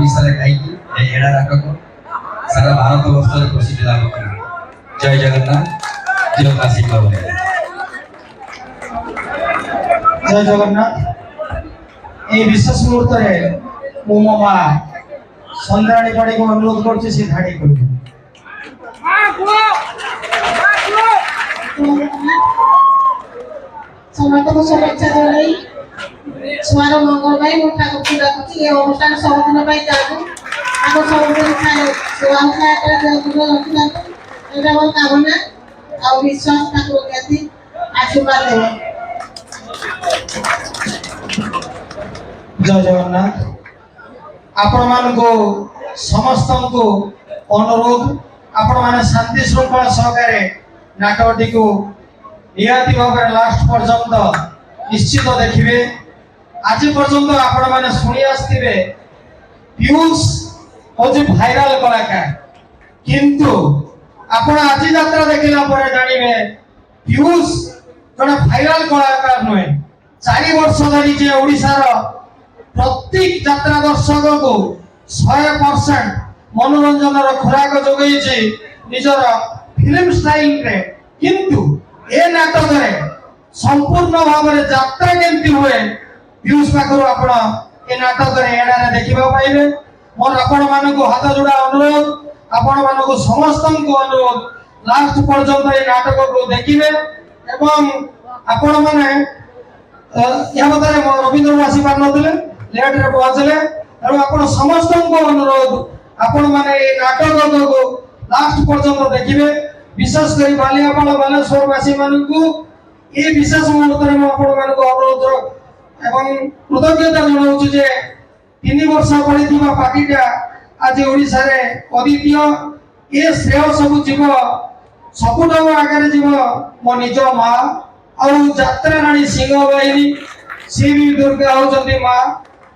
ଓଡ଼ିଶାରେ ଖାଇକି এই ଏଡ଼ା ନାଟକ ସାରା ଭାରତ ବର୍ଷରେ ପ୍ରସିଦ୍ଧି ଲାଭ କରିବ। ଜୟ ଜଗନ୍ନାଥ, ଜୟ କାଶୀ ବାବା। जय जगन्नाथ। এই বিশেষ মুহূর্তে মু মো মা সন্ধ্যারাণী পাড়িকে অনুরোধ করছি সে ধাড়ি করবে। ସମସ୍ତଙ୍କୁ ଶୁଭେଚ୍ଛା ଜଣାଇ ଛୁଆର ମଙ୍ଗଳ ପାଇଁ ମୁଁ ଠାକୁରଙ୍କୁ ଡାକୁଛି ଏ ଅନୁଷ୍ଠାନ ସବୁଦିନ ପାଇଁ ଚାଲୁ। ତାକୁ ସବୁଦିନ ଛୁଆଙ୍କ ଖାଇବା ରଖିଥାନ୍ତୁ ଏଇଟା ମୋର କାମନା ଆଉ ବିଶ୍ୱାସ ଠାକୁର ନିହାତି ଆଶୀର୍ବାଦ ଦେବ। जय जगन्नाथ। आपण मानको समस्त को अनुरोध आपण माने शांति श्रृंखला सहकारे नाटकटी को निहाती भाव लास्ट पर्यंत निश्चित देखिए। आज पर्यंत आपण माने सुनी आस्थिबे पीयूष होची भाइराल कलाकार, किंतु आपण आज यात्रा देखिला परे जानिबे पीयूष जने भाइराल कलाकार नहे। 4 वर्ष धरी जे ओडिसा रो प्रत्येक यात्रा दर्शक को 100% मनोरंजन खुराक जोगई निजर फिल्म स्टाइल रे, किंतु ए नाटक रे संपूर्ण भाव में यात्रा केमती हुए पीयूष पाखर आपण ए नाटक रे एडा रे देखिबा पाइबे। मोर आपण मानको हाथ जोड़ा अनुरोध, आपण मानको समस्त को अनुरोध लास्ट पर्यंत ए नाटक को देखिबे एवं आपण माने या बतारे रविंद्र आसी पार नथिले लेट रे पहुंचले एवं आपण समस्त को अनुरोध आपण माने ए नाटक को लास्ट पर्यंत देखिबे। विशेष करी बालियापाल बालेश्वर वासी मानकू ए विशेष मुहूर्त रे आपण मानको अनुरोध एवं कृतज्ञता जणाउछु जे 3 वर्ष पढिथिबा पार्टीटा आज ओडिसा रे अद्वितीय ए श्रेय सब जीव सबुठो आगे जीव मो निज मा और यात्रा राणी सिंह बाहिनी सी भी दुर्गा होचंती मा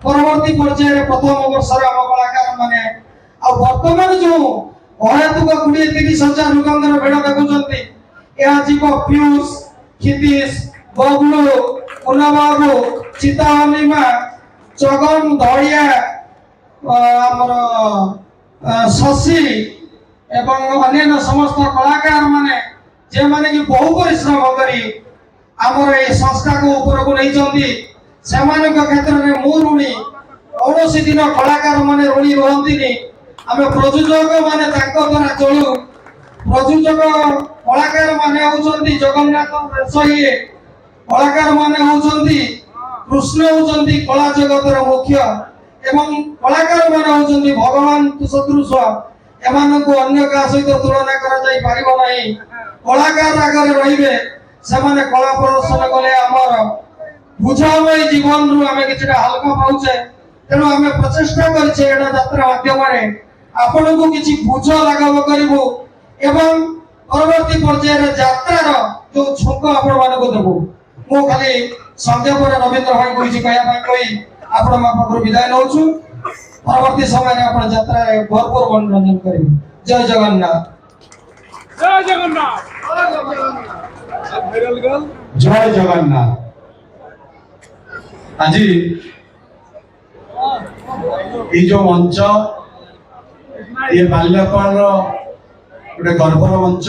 परवर्ती पर्याय रे प्रथम वर्षर आम कलाकार माने आ वर्तमान जो अहेतुक 20-30 हजार लोकंर भेड़ देखुचंती या जीव पीयूष क्षितिश बबलू पुनबाबू चितानिमा जगन धड़िया आमर शशि एवं अन्य समस्त कलाकार माने जे माने कि बहु परिश्रम करी आमर ए संस्था को ऊपर को नहीं चंदी सेमानक क्षेत्र में मु ऋणी कौनसी दिन कलाकार माने ऋणी रहंतिनी। आमे प्रयोजक माने ताको द्वारा चलू। प्रयोजक कलाकार माने होचंती जगन्नाथ रेसइए, कलाकार माने होचंती कृष्ण होचंती कला जगतर मुख्य एवं कलाकार माने होचंती भगवान सदृश। एमानकु अन्य का सहित तुलना करा जाई पारिबो नाही। कलाकार आगे रहिबे सेमाने कला प्रदर्शन कले हमर बुझामय जीवन रु आमे किछटा हल्का पाउछे। तेणु आमे प्रचेष्टा करछे एडा यात्रा माध्यम रे आपण को किछि बुझ लागब करिवो एवं परवर्ती पर्याय रे यात्रा रो जो छक आपण मानको देबो। मो खाली संध्या पर रविंद्र भाई को किछि कहया पाई कहि आपण मा पकर विदाय नउछु। परवर्ती समय रे आपण यात्रा रे भरपूर मनोरंजन करिवो। जय जगन्नाथ, जय जगन्नाथ, जय जगन्नाथ। आज ये जो मंच ये बाल्यापाल गोटे गर्वर मंच